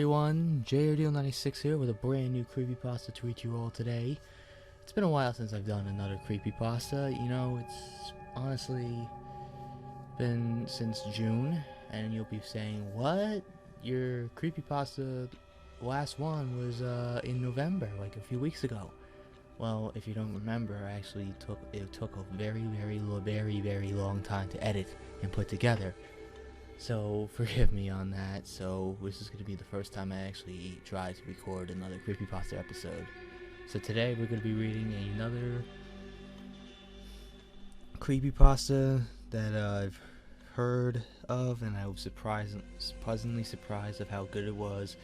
everyone, JRDO96 here with a brand new creepypasta to read you all today. It's been a while since I've done another creepypasta. You know, it's honestly been since June, and you'll be saying, what? Your creepypasta last one was in November, like a few weeks ago. Well, if you don't remember, it took a very long time to edit and put together. So forgive me on that. So this is going to be the first time I actually try to record another creepypasta episode. So today we're going to be reading another creepypasta that I've heard of, and I was pleasantly surprised of how good it was.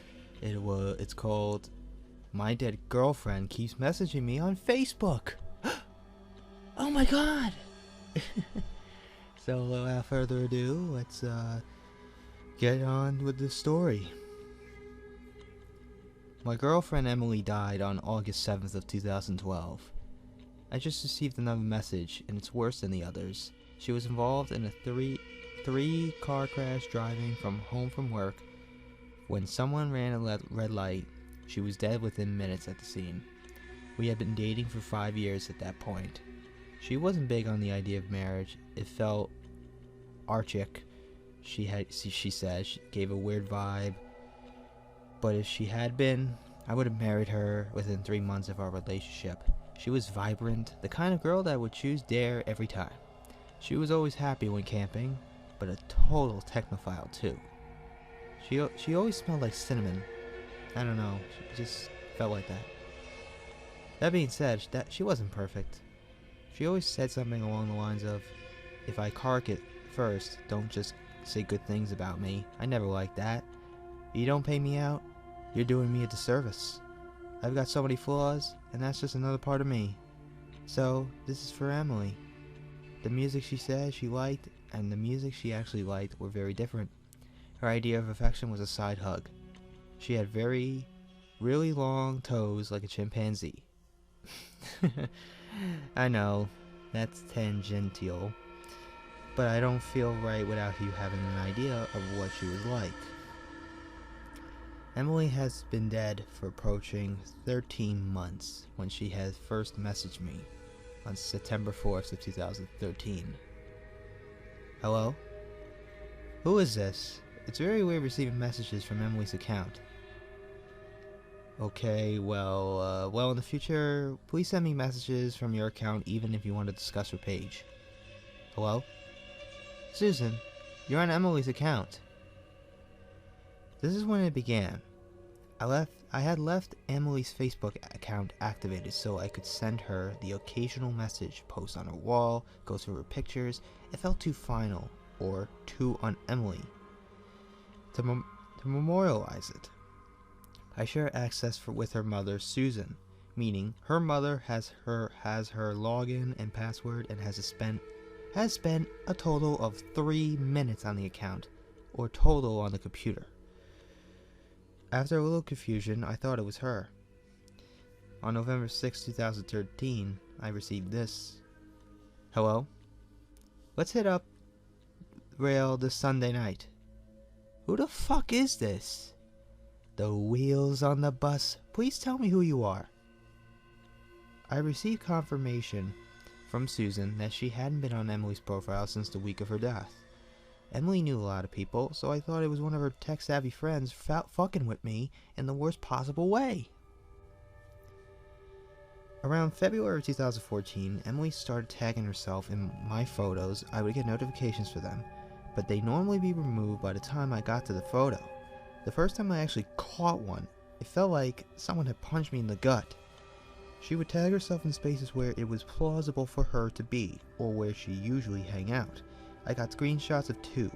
It's called "My Dead Girlfriend Keeps Messaging Me on Facebook." Oh my god! So without further ado, let's get on with the story. My girlfriend Emily died on August 7th of 2012. I just received another message, and it's worse than the others. She was involved in a three car crash driving home from work. When someone ran a red light, she was dead within minutes at the scene. We had been dating for 5 years at that point. She wasn't big on the idea of marriage. It felt archaic. She said she gave a weird vibe. But if she had been, I would have married her within 3 months of our relationship. She was vibrant, the kind of girl that would choose dare every time. She was always happy when camping, but a total technophile too. She always smelled like cinnamon. I don't know, she just felt like that. That being said, she wasn't perfect. She always said something along the lines of, if I cark it first, don't just say good things about me. I never liked that. If you don't pay me out, you're doing me a disservice. I've got so many flaws, and that's just another part of me. So, this is for Emily. The music she said she liked and the music she actually liked were very different. Her idea of affection was a side hug. She had really long toes like a chimpanzee. I know, that's tangential, but I don't feel right without you having an idea of what she was like. Emily has been dead for approaching 13 months when she had first messaged me on September 4th of 2013. Hello? Who is this? It's very weird receiving messages from Emily's account. Okay, well, in the future, please send me messages from your account even if you want to discuss her page. Hello? Susan, you're on Emily's account. This is when it began. I had left Emily's Facebook account activated so I could send her the occasional message, post on her wall, go through her pictures. It felt too final, or too un-Emily, to memorialize it. I share access with her mother, Susan, meaning her mother has her login and password and has spent a total of 3 minutes on the account, or total on the computer. After a little confusion, I thought it was her. On November 6, 2013, I received this. Hello? Let's hit up rail this Sunday night. Who the fuck is this? The wheels on the bus. Please tell me who you are. I received confirmation from Susan that she hadn't been on Emily's profile since the week of her death. Emily knew a lot of people, so I thought it was one of her tech-savvy friends fucking with me in the worst possible way. Around February 2014, Emily started tagging herself in my photos. I would get notifications for them, but they'd normally be removed by the time I got to the photo. The first time I actually caught one, it felt like someone had punched me in the gut. She would tag herself in spaces where it was plausible for her to be, or where she usually hang out. I got screenshots of 2,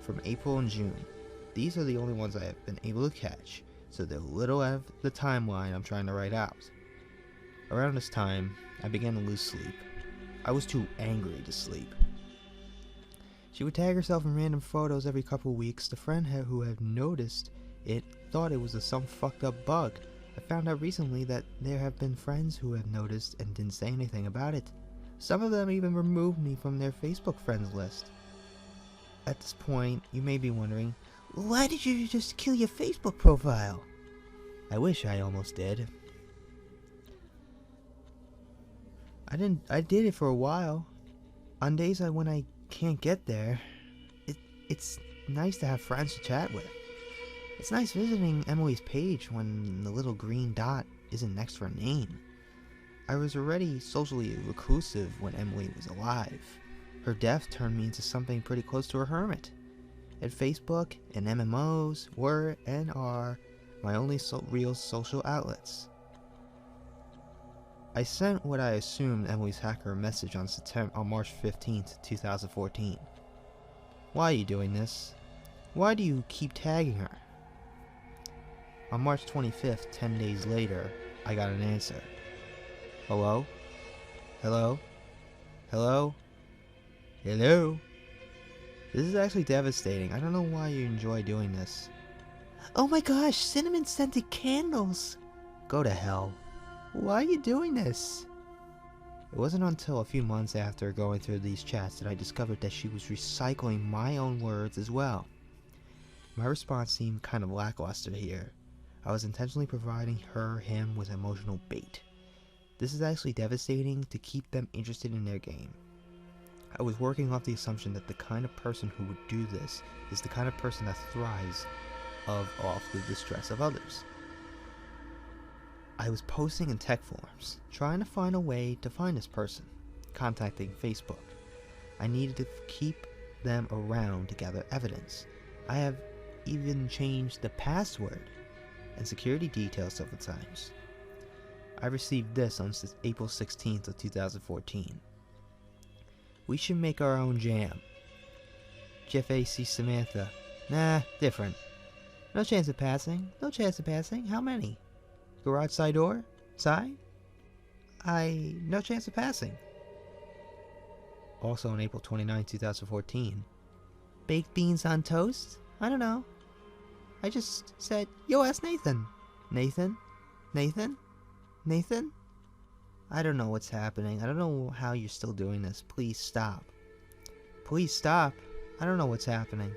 from April and June. These are the only ones I have been able to catch, so they're a little out of the timeline I'm trying to write out. Around this time, I began to lose sleep. I was too angry to sleep. She would tag herself in random photos every couple of weeks. The friend who had noticed it thought it was some fucked up bug. I found out recently that there have been friends who have noticed and didn't say anything about it. Some of them even removed me from their Facebook friends list. At this point, you may be wondering, Why did you just kill your Facebook profile? I wish I almost did. I did it for a while. On days when I can't get there, it's nice to have friends to chat with. It's nice visiting Emily's page when the little green dot isn't next to her name. I was already socially reclusive when Emily was alive. Her death turned me into something pretty close to a hermit. And Facebook and MMOs were and are my only real social outlets. I sent what I assumed Emily's hacker a message on March 15th, 2014. Why are you doing this? Why do you keep tagging her? On March 25th, 10 days later, I got an answer. Hello? Hello? Hello? Hello? This is actually devastating. I don't know why you enjoy doing this. Oh my gosh, cinnamon scented candles! Go to hell. Why are you doing this? It wasn't until a few months after going through these chats that I discovered that she was recycling my own words as well. My response seemed kind of lackluster here. I was intentionally providing him with emotional bait. This is actually devastating to keep them interested in their game. I was working off the assumption that the kind of person who would do this is the kind of person that thrives off the distress of others. I was posting in tech forums, trying to find a way to find this person, contacting Facebook. I needed to keep them around to gather evidence. I have even changed the password and security details several times. I received this on April 16th of 2014. We should make our own jam. Jeff A.C. Samantha. Nah, different. No chance of passing. No chance of passing. How many? Garage side door? Side? No chance of passing. Also on April 29, 2014. Baked beans on toast? I don't know. I just said, yo, ask Nathan. Nathan? Nathan? Nathan? I don't know what's happening. I don't know how you're still doing this. Please stop. Please stop. I don't know what's happening.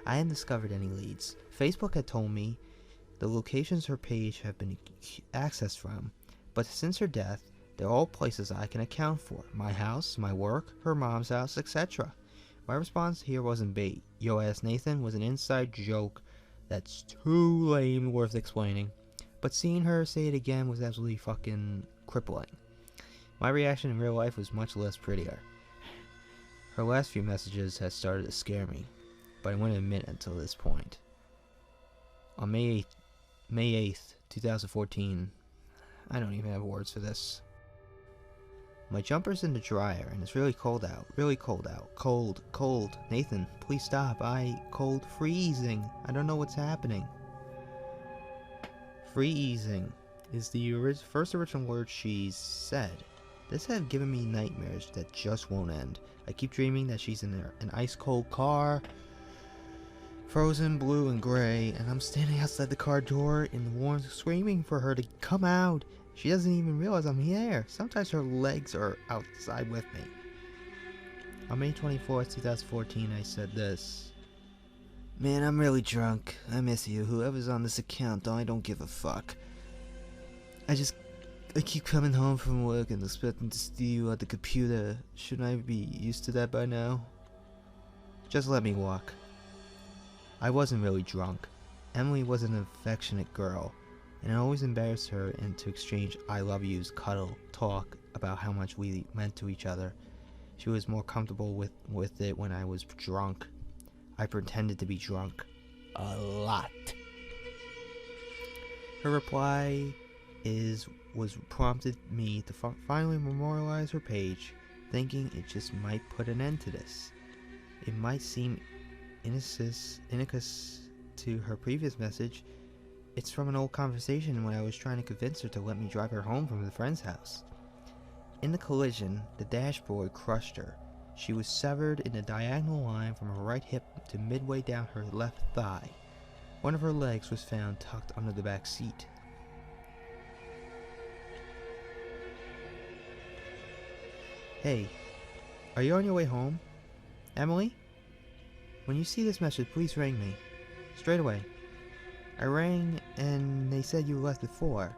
I hadn't discovered any leads. Facebook had told me the locations her page have been accessed from, but since her death, they're all places I can account for. My house, my work, her mom's house, etc. My response here wasn't bait. Yo ass Nathan was an inside joke that's too lame worth explaining. But seeing her say it again was absolutely fucking crippling. My reaction in real life was much less prettier. Her last few messages had started to scare me, but I wouldn't admit until this point. On May 8th, 2014, I don't even have words for this. My jumper's in the dryer and it's really cold out. Really cold out. Cold. Cold. Nathan, please stop. Cold. Freezing. I don't know what's happening. Freezing is the first original word she said. This had given me nightmares that just won't end. I keep dreaming that she's in an ice-cold car, frozen blue and gray, and I'm standing outside the car door in the warmth screaming for her to come out. She doesn't even realize I'm here. Sometimes her legs are outside with me. On May 24th, 2014, I said this. Man, I'm really drunk. I miss you. Whoever's on this account, I don't give a fuck. I keep coming home from work and expecting to see you at the computer. Shouldn't I be used to that by now? Just let me walk. I wasn't really drunk. Emily was an affectionate girl, and it always embarrassed her and to exchange I love yous, cuddle, talk about how much we meant to each other. She was more comfortable with it when I was drunk. I pretended to be drunk. A lot. Her reply was prompted me to finally memorialize her page, thinking it just might put an end to this. It might seem innocuous to her previous message. It's from an old conversation when I was trying to convince her to let me drive her home from the friend's house. In the collision, the dashboard crushed her. She was severed in a diagonal line from her right hip to midway down her left thigh. One of her legs was found tucked under the back seat. Hey, are you on your way home? Emily? When you see this message, please ring me. straight away. I rang and they said you left at 4.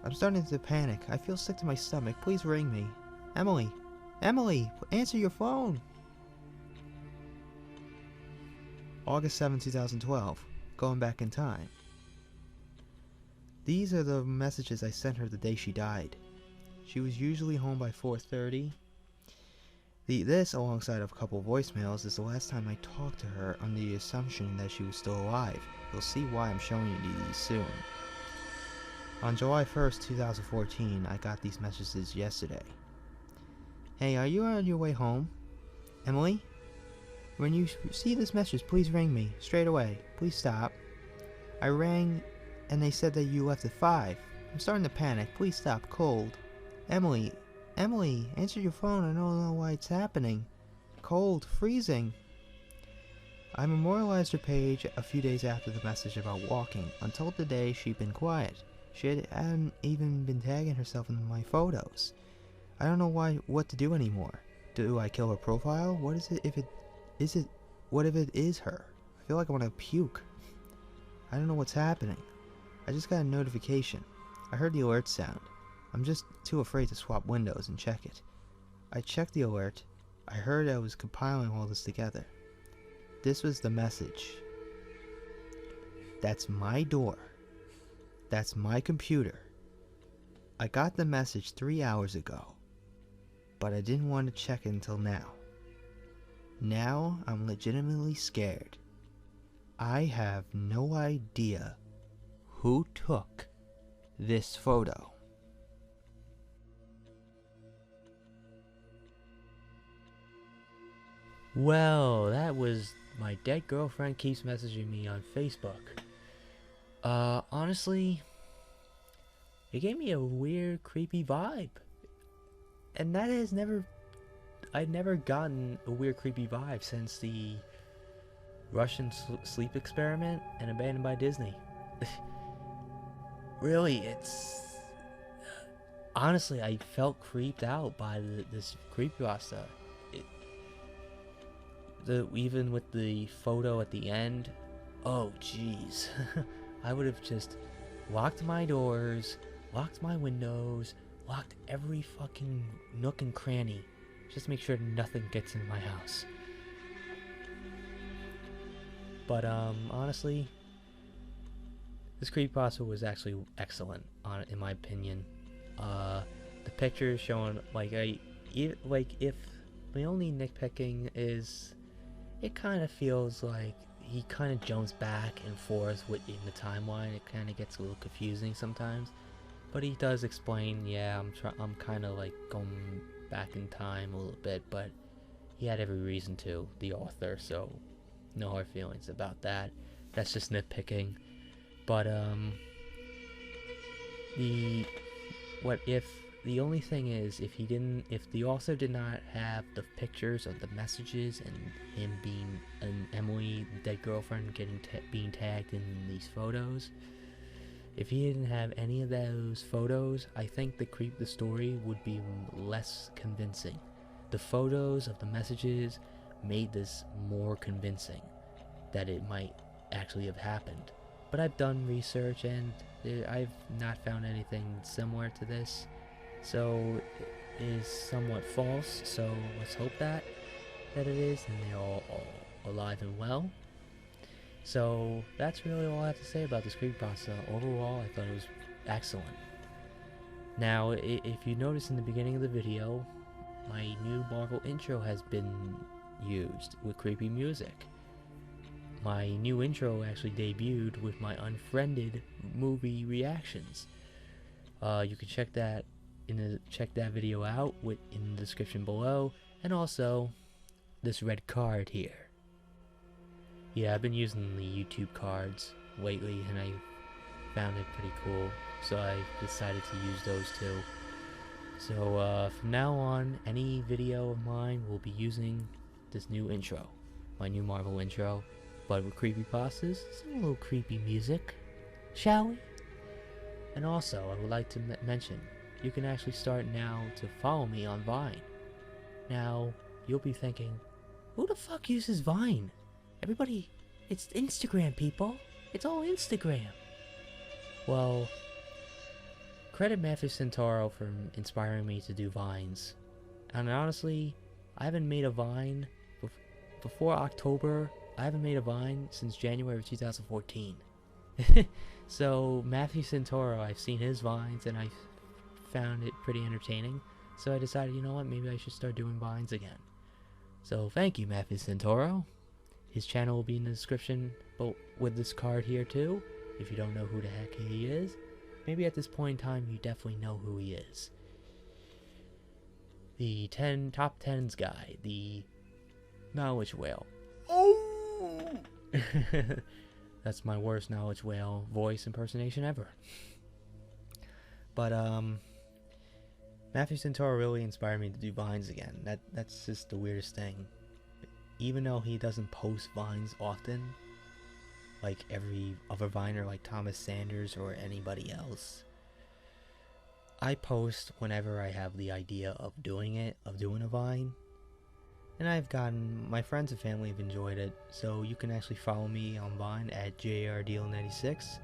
I'm starting to panic. I feel sick to my stomach. Please ring me. Emily! Emily! Answer your phone! August 7, 2012. Going back in time. These are the messages I sent her the day she died. She was usually home by 4:30. This, alongside of a couple voicemails, is the last time I talked to her under the assumption that she was still alive. You'll see why I'm showing you these soon. On July 1st, 2014, I got these messages yesterday. Hey, are you on your way home? Emily? When you see this message, please ring me. Straight away. Please stop. I rang and they said that you left at 5. I'm starting to panic. Please stop. Cold. Emily. Emily, answer your phone. I don't know why it's happening. Cold. Freezing. I memorialized her page a few days after the message about walking. Until today, she'd been quiet. She hadn't even been tagging herself in my photos. I don't know what to do anymore. Do I kill her profile? What is it if it... What if it is her? I feel like I want to puke. I don't know what's happening. I just got a notification. I heard the alert sound. I'm just too afraid to swap windows and check it. I checked the alert. I heard I was compiling all this together. This was the message. That's my door. That's my computer. I got the message 3 hours ago, but I didn't want to check it until now. Now I'm legitimately scared. I have no idea who took this photo. Well, that was my dead girlfriend keeps messaging me on Facebook. Honestly, it gave me a weird, creepy vibe. And that has I'd never gotten a weird, creepy vibe since the Russian sleep experiment and Abandoned by Disney. Really, it's... Honestly, I felt creeped out by this creepypasta. Even with the photo at the end, oh jeez. I would have just locked my doors, locked my windows, locked every fucking nook and cranny, just to make sure nothing gets in my house. But honestly, this creepypasta was actually excellent, in my opinion. The pictures showing if my only nitpicking is, it kind of feels like he kind of jumps back and forth within the timeline. It kind of gets a little confusing sometimes, but he does explain, yeah, I'm kind of like going back in time a little bit, but he had every reason to, the author, so no hard feelings about that. That's just nitpicking. But the only thing is, if the author did not have the pictures of the messages and him being Emily, the dead girlfriend, being tagged in these photos, if he didn't have any of those photos, I think the story would be less convincing. The photos of the messages made this more convincing that it might actually have happened. But I've done research and I've not found anything similar to this. So it is somewhat false, so let's hope that it is, and they're all alive and well. So that's really all I have to say about this creepypasta. Overall, I thought it was excellent. Now, if you notice in the beginning of the video, my new Marvel intro has been used with creepy music. My new intro actually debuted with my unfriended movie reactions. You can check that video out in the description below, and also this red card here. Yeah, I've been using the YouTube cards lately and I found it pretty cool, so I decided to use those too. So from now on, any video of mine will be using this new intro, my new Marvel intro, but with creepypastas, some little creepy music, shall we? And also, I would like to mention, you can actually start now to follow me on Vine. Now, you'll be thinking, who the fuck uses Vine? Everybody It's Instagram, people. It's all Instagram. Well, credit Matthew Centauro for inspiring me to do Vines. And honestly, I haven't made a Vine before October. I haven't made a Vine since January of 2014. So Matthew Centauro, I've seen his Vines and I found it pretty entertaining. So I decided, you know what, maybe I should start doing Vines again. So thank you, Matthew Centauro. His channel will be in the description, but with this card here too. If you don't know who the heck he is, maybe at this point in time you definitely know who he is. The top 10s guy, the knowledge whale. Oh! That's my worst knowledge whale voice impersonation ever. But Matthew Centauro really inspired me to do Vines again. That's just the weirdest thing. Even though he doesn't post Vines often, like every other Viner like Thomas Sanders or anybody else, I post whenever I have the idea of doing a Vine. And my friends and family have enjoyed it, so you can actually follow me on Vine at JRDeal96.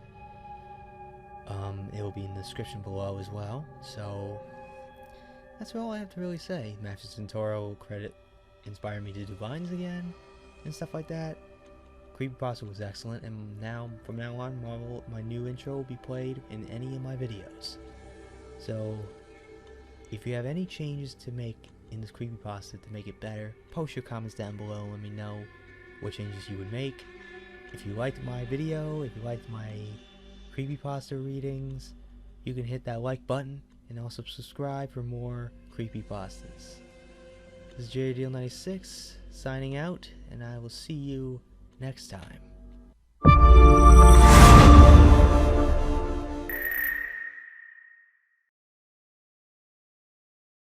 It will be in the description below as well. So that's all I have to really say. Matthew Centauro credit inspired me to do Vines again and stuff like that. Creepypasta was excellent, and from now on, my new intro will be played in any of my videos. So if you have any changes to make in this Creepypasta to make it better, post your comments down below and let me know what changes you would make. If you liked my video, if you liked my Creepypasta readings, you can hit that like button and also subscribe for more Creepypastas. This is JDeal96 signing out, and I will see you next time.